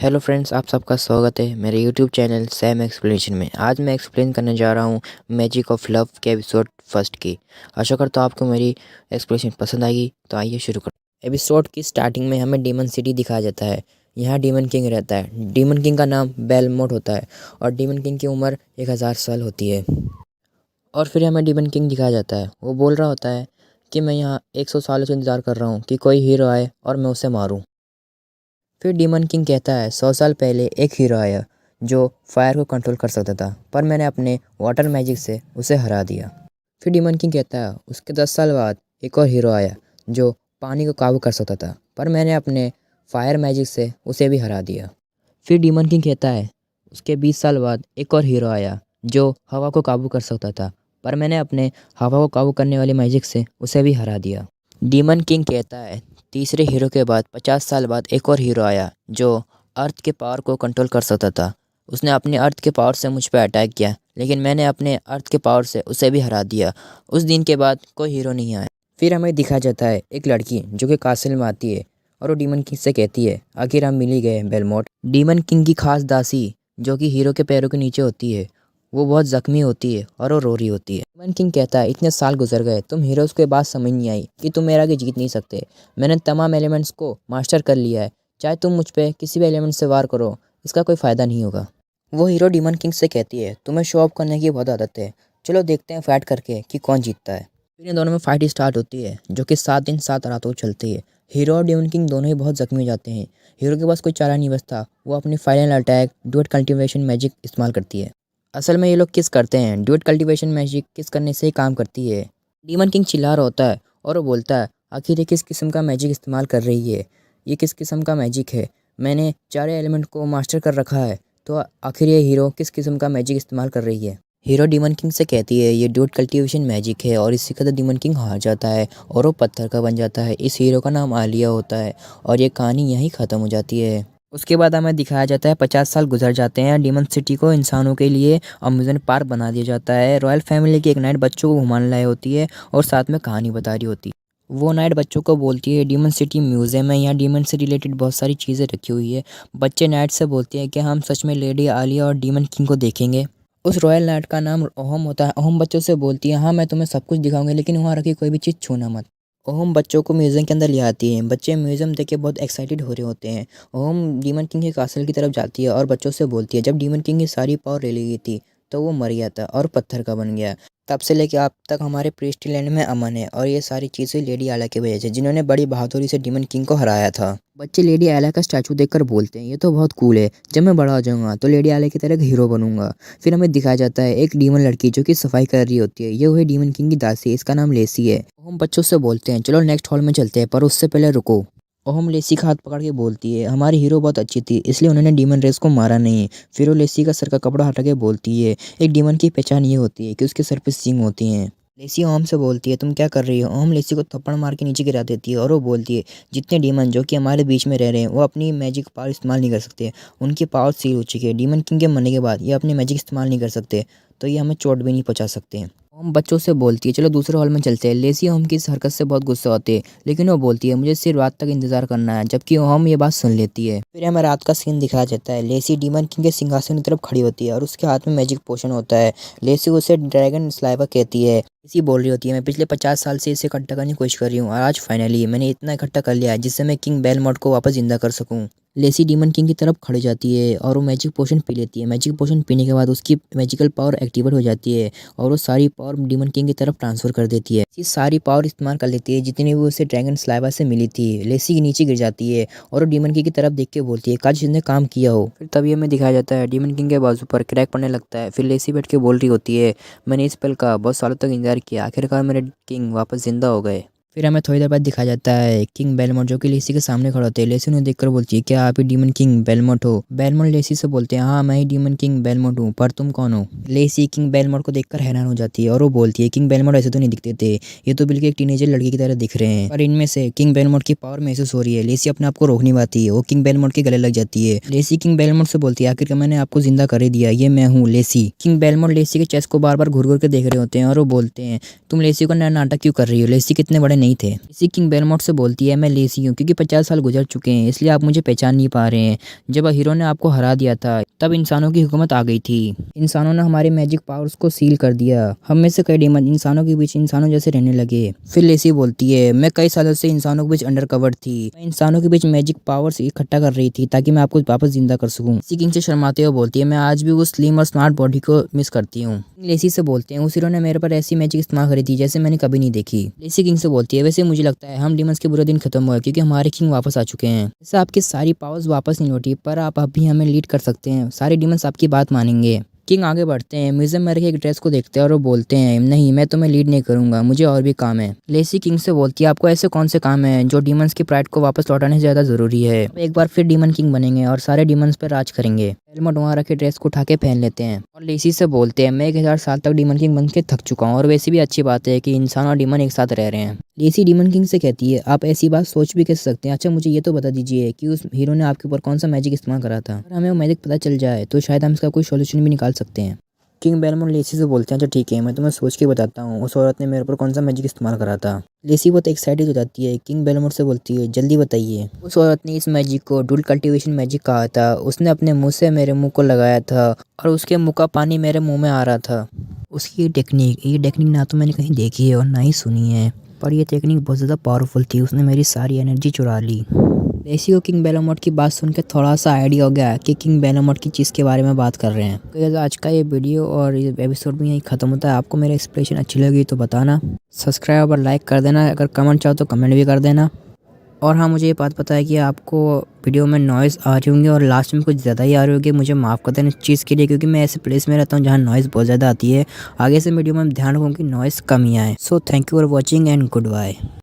Hello friends, आप सबका स्वागत है मेरे यूट्यूब चैनल सैम एक्सप्लेनेशन में। आज मैं एक्सप्लेन करने जा रहा हूँ मैजिक ऑफ लव के एपिसोड फर्स्ट की। आशा करता हूँ आपको मेरी एक्सप्लेनेशन पसंद आएगी। तो आइए शुरू करते हैं। एपिसोड की स्टार्टिंग में हमें डीमन सिटी दिखाया जाता है। यहाँ डीमन किंग रहता है। डीमन किंग का नाम बेलमोट होता है और डीमन किंग की उम्र 1000 साल होती है। और फिर हमें डीमन किंग दिखाया जाता है। वो बोल रहा होता है कि मैं यहाँ 100 सालों से इंतज़ार कर रहा हूँ कि कोई हीरो आए और मैं उसे मारूँ। फिर डीमन किंग कहता है 100 साल पहले एक हीरो आया जो फायर को कंट्रोल कर सकता था, पर मैंने अपने वाटर मैजिक से उसे हरा दिया। फिर डीमन किंग कहता है उसके 10 साल बाद एक और हीरो आया जो पानी को काबू कर सकता था, पर मैंने अपने फायर मैजिक से उसे भी हरा दिया। फिर डीमन किंग कहता है उसके 20 साल बाद एक और हीरो आया जो हवा को काबू कर सकता था, पर मैंने अपने हवा को काबू करने वाले मैजिक से उसे भी हरा दिया। डीमन किंग कहता है तीसरे हीरो के बाद 50 साल बाद एक और हीरो आया जो अर्थ के पावर को कंट्रोल कर सकता था। उसने अपने अर्थ के पावर से मुझ पर अटैक किया, लेकिन मैंने अपने अर्थ के पावर से उसे भी हरा दिया। उस दिन के बाद कोई हीरो नहीं आया। फिर हमें दिखाया जाता है एक लड़की जो कि कासिल में आती है और वो डीमन किंग से कहती है आखिर हम मिल ही गए बेलमोट। डीमन किंग की खास दासी जो कि हीरो के पैरों के नीचे होती है, वो बहुत ज़ख्मी होती है और वो रो रही होती है। डीमन किंग कहता है इतने साल गुजर गए, तुम हीरोज़ के बात समझ नहीं आई कि तुम मेरे आगे जीत नहीं सकते। मैंने तमाम एलिमेंट्स को मास्टर कर लिया है, चाहे तुम मुझ पे किसी भी एलिमेंट से वार करो, इसका कोई फ़ायदा नहीं होगा। वो हीरो डीमन किंग से कहती है तुम्हें शो ऑफ करने की बहुत आदत है, चलो देखते हैं फाइट करके कि कौन जीतता है। फिर इन दोनों में फाइट स्टार्ट होती है जो कि 7 दिन 7 रातों चलती है। हीरो और डीमन किंग दोनों ही बहुत जख्मी हो जाते हैं। हीरो के पास कोई चारा नहीं बचता, वो अपनी final attack duet cultivation magic इस्तेमाल करती है। असल में ये लोग किस करते हैं, ड्यूट कल्टीवेशन मैजिक किस करने से ही काम करती है। डीमन किंग चिल्ला रहा होता है और वो बोलता है आखिर ये किस किस्म का मैजिक इस्तेमाल कर रही है, ये किस किस्म का मैजिक है। मैंने 4 एलिमेंट को मास्टर कर रखा है, तो आखिर ये हीरो किस किस्म का मैजिक इस्तेमाल कर रही है। हीरो डीमन किंग से कहती है ये ड्यूट कल्टीवेशन मैजिक है और इससे कहते डीमन किंग हार जाता है और वो पत्थर का बन जाता है। इस हीरो का नाम आलिया होता है और ये कहानी यहीं ख़त्म हो जाती है। उसके बाद हमें दिखाया जाता है 50 साल गुजर जाते हैं। डीमन सिटी को इंसानों के लिए अम्यूज़मेंट पार्क बना दिया जाता है। रॉयल फैमिली की एक नाइट बच्चों को घुमाने लाई होती है और साथ में कहानी बता रही होती है। वो नाइट बच्चों को बोलती है डीमन सिटी म्यूज़ियम है, यहाँ डीमन से रिलेटेड बहुत सारी चीज़ें रखी हुई है। बच्चे नाइट से बोलते हैं कि हम सच में लेडी आलिया और डीमन किंग को देखेंगे। उस रॉयल नाइट का नाम ओहम होता है। ओहम बच्चों से बोलती है हाँ मैं तुम्हें सब कुछ दिखाऊंगी, लेकिन वहाँ रखी कोई भी चीज़ छूना मत। ओहम बच्चों को म्यूज़ियम के अंदर ले आती है। बच्चे म्यूज़ियम देख के बहुत एक्साइटेड हो रहे होते हैं। ओहम डीमन किंग के कासल की तरफ जाती है और बच्चों से बोलती है जब डीमन किंग की सारी पावर ले ली गई थी तो वो मर गया था और पत्थर का बन गया। तब से लेके अब तक हमारे प्रीस्टी लैंड में अमन है और ये सारी चीज़ें लेडी आला की वजह से, जिन्होंने बड़ी बहादुरी से डीमन किंग को हराया था। बच्चे लेडी आला का स्टैचू देखकर बोलते हैं ये तो बहुत कूल है, जब मैं बड़ा हो जाऊंगा तो लेडी आला की तरह एक हीरो बनूंगा। फिर हमें दिखाया जाता है एक डीमन लड़की जो कि सफाई कर रही होती है। ये वही डीमन किंग की दासी है, इसका नाम लेसी है। हम बच्चों से बोलते हैं चलो नेक्स्ट हॉल में चलते हैं, पर उससे पहले रुको। ओहम लेसी का हाथ पकड़ के बोलती है हमारी हीरो बहुत अच्छी थी, इसलिए उन्होंने डीमन रेस को मारा नहीं। फिर वो लेसी का सर का कपड़ा हटा के बोलती है एक डीमन की पहचान ये होती है कि उसके सर पे सींग होती हैं। लेसी ओम से बोलती है तुम क्या कर रही हो। ओम लेसी को थप्पड़ मार के नीचे गिरा देती है और वो बोलती है जितने डीमन जो कि हमारे बीच में रह रहे हैं वो अपनी मैजिक पावर इस्तेमाल नहीं कर सकते, उनकी पावर सील हो चुकी है। डीमन किंग के मरने के बाद ये अपनी मैजिक इस्तेमाल नहीं कर सकते, तो ये हमें चोट भी नहीं पहुंचा सकते हैं। ओम बच्चों से बोलती है चलो दूसरे हॉल में चलते हैं। लेसी ओम की इस हरकत से बहुत गुस्सा होती है, लेकिन वो बोलती है मुझे सिर्फ रात तक इंतजार करना है, जबकि ओम ये बात सुन लेती है। फिर हमें रात का सीन दिखाया जाता है। लेसी डीमन किंग के सिंहासन की तरफ खड़ी होती है और उसके हाथ में मैजिक पोशन होता है। लेसी उसे ड्रैगन स्लाइवर कहती है। लेसी बोल रही होती है मैं पिछले 50 साल से इसे इकट्ठा करने की कोशिश कर रही हूँ और आज फाइनली मैंने इतना इकट्ठा कर लिया है जिससे मैं किंग बेलमोट को वापस जिंदा कर सकूँ। लेसी डीमन किंग की तरफ खड़ी जाती है और वो मैजिक पोशन पी लेती है। मैजिक पोशन पीने के बाद उसकी मैजिकल पावर एक्टिवेट हो जाती है और वो सारी पावर डीमन किंग की तरफ ट्रांसफर कर देती है। ये सारी पावर इस्तेमाल कर लेती है जितनी भी उसे ड्रैगन स्लाइवर से मिली थी। लेसी के नीचे गिर जाती है और वो डीमन किंग की तरफ देख के बोलती है काश इसने काम किया हो। फिर तभी हमें दिखाया जाता है डीमन किंग के बाजू पर क्रैक पड़ने लगता है। फिर लेसी बैठ के बोल रही होती है मैंने इस पल का बहुत सालों तक इंतजार किया, आखिरकार मेरे किंग वापस जिंदा हो गए। फिर हमें थोड़ी देर बाद दिखाया जाता है किंग बेलमोट जो कि लेसी के सामने खड़े होते हैं। लेसी उन्हें देखकर बोलती है क्या आप ही डीमन किंग बेलमोट हो। बेलमोट लेसी से बोलते हैं हाँ मैं ही डीमन किंग बेलमोट हूँ, पर तुम कौन हो। लेसी किंग बेलमोट को देखकर हैरान हो जाती है और वो बोलती है किंग बेलमोट ऐसे तो नहीं दिखते थे, ये तो बिल्कुल एक टीनेजर लड़की की तरह दिख रहे हैं, पर इनमें से किंग बेलमोट की पावर महसूस हो रही है। लेसी अपने आप को रोक नहीं पाती है, वो किंग बेलमोट के गले लग जाती है। लेसी किंग बेलमोट से बोलती है आखिर मैंने आपको जिंदा कर ही दिया, ये मैं हूँ लेसी। किंग बेलमोट लेसी के चेस्ट को बार बार घूर घूर के देख रहे होते हैं और वो बोलते हैं तुम लेसी को नया नाटक क्यों कर रही हो, लेसी कितने बड़े नहीं थे। इसी किंग बेलमोट से बोलती है, मैं लेसी हूँ क्योंकि 50 साल गुजर चुके हैं, इसलिए आप मुझे पहचान नहीं पा रहे हैं। जब हीरो ने आपको हरा दिया था तब इंसानों की हुकूमत आ गई थी। इंसानों ने हमारे मैजिक पावर्स को सील कर दिया। हम में से कई डीमन इंसानों के बीच इंसानों जैसे रहने लगे। फिर लेसी बोलती है, मैं कई सालों से इंसानों के बीच अंडर कवर थी। मैं इंसानों के बीच मैजिक पावर्स इकट्ठा कर रही थी ताकि मैं आपको वापस जिंदा कर सकूं। लेसी किंग से शर्माते हुए बोलती है, मैं आज भी उस स्लिम और स्मार्ट बॉडी को मिस करती हूँ। लेसी से बोलते हैं, उस हीरो ने मेरे पर ऐसी मैजिक इस्तेमाल करी थी जैसे मैंने कभी नहीं देखी। लेसी किंग से बोलती है, वैसे मुझे लगता है हम डीमंस के बुरे दिन खत्म हुए क्योंकि हमारे किंग वापस आ चुके हैं। वैसे आपकी सारी पावर्स वापस नहीं लौटी, पर आप अभी हमें लीड कर सकते हैं। सारे डीमंस आपकी बात मानेंगे। किंग आगे बढ़ते हैं, म्यूजियम में रखे एक ड्रेस को देखते हैं और वो बोलते हैं, नहीं मैं तुम्हें लीड नहीं करूंगा, मुझे और भी काम है। लेसी किंग से बोलती है, आपको ऐसे कौन से काम हैं जो डीमंस की प्राइड को वापस लौटाने से ज्यादा जरूरी है। एक बार फिर डीमन किंग बनेंगे और सारे डीमंस पर राज करेंगे। बेलमोट वहाँ रखे ड्रेस को उठा के पहन लेते हैं और लेसी से बोलते हैं, मैं 1000 साल तक डीमन किंग बन के थक चुका हूँ और वैसे भी अच्छी बात है कि इंसान और डीमन एक साथ रह रहे हैं। लेसी डीमन किंग से कहती है, आप ऐसी बात सोच भी कैसे सकते हैं। अच्छा मुझे ये तो बता दीजिए कि उस हीरो ने आपके ऊपर कौन सा मैजिक इस्तेमाल करा था। अगर हमें वो मैजिक पता चल जाए तो शायद हम इसका कोई सोल्यूशन भी निकाल सकते हैं। किंग बेलमोट लेसी से बोलते हैं, अच्छा ठीक है मैं तुम्हें सोच के बताता हूँ उस औरत ने मेरे ऊपर कौन सा मैजिक इस्तेमाल करा था। लेसी बहुत एक्साइटेड हो जाती है। किंग बेलमोट से बोलती है, जल्दी बताइए। उस औरत ने इस मैजिक को डुअल कल्टीवेशन मैजिक कहा था। उसने अपने मुंह से मेरे मुंह को लगाया था और उसके मुंह का पानी मेरे मुंह में आ रहा था। उसकी ये टेक्निक ना तो मैंने कहीं देखी है और ना ही सुनी है, पर यह टेक्निक बहुत ज़्यादा पावरफुल थी। उसने मेरी सारी एनर्जी चुरा ली। लेसी को किंग बेलमोट की बात सुन के थोड़ा सा आइडिया हो गया कि किंग बेलमोट की चीज़ के बारे में बात कर रहे हैं। तो आज का ये वीडियो और ये एपिसोड भी यहीं ख़त्म होता है। आपको मेरा एक्सप्लेनेशन अच्छी लगी तो बताना, सब्सक्राइब और लाइक कर देना, अगर कमेंट चाहो तो कमेंट भी कर देना। और हाँ मुझे ये बात पता है कि आपको वीडियो में नॉइज़ आ रही होंगी और लास्ट में कुछ ज़्यादा ही आ रही होगी, मुझे माफ़ कर देना इस चीज़ के लिए, क्योंकि मैं ऐसे प्लेस में रहता हूँ जहाँ नॉइज़ बहुत ज़्यादा आती है। आगे से वीडियो में ध्यान रखूँ कि नॉइज़ कम ही आए। So thank you for watching and good bye.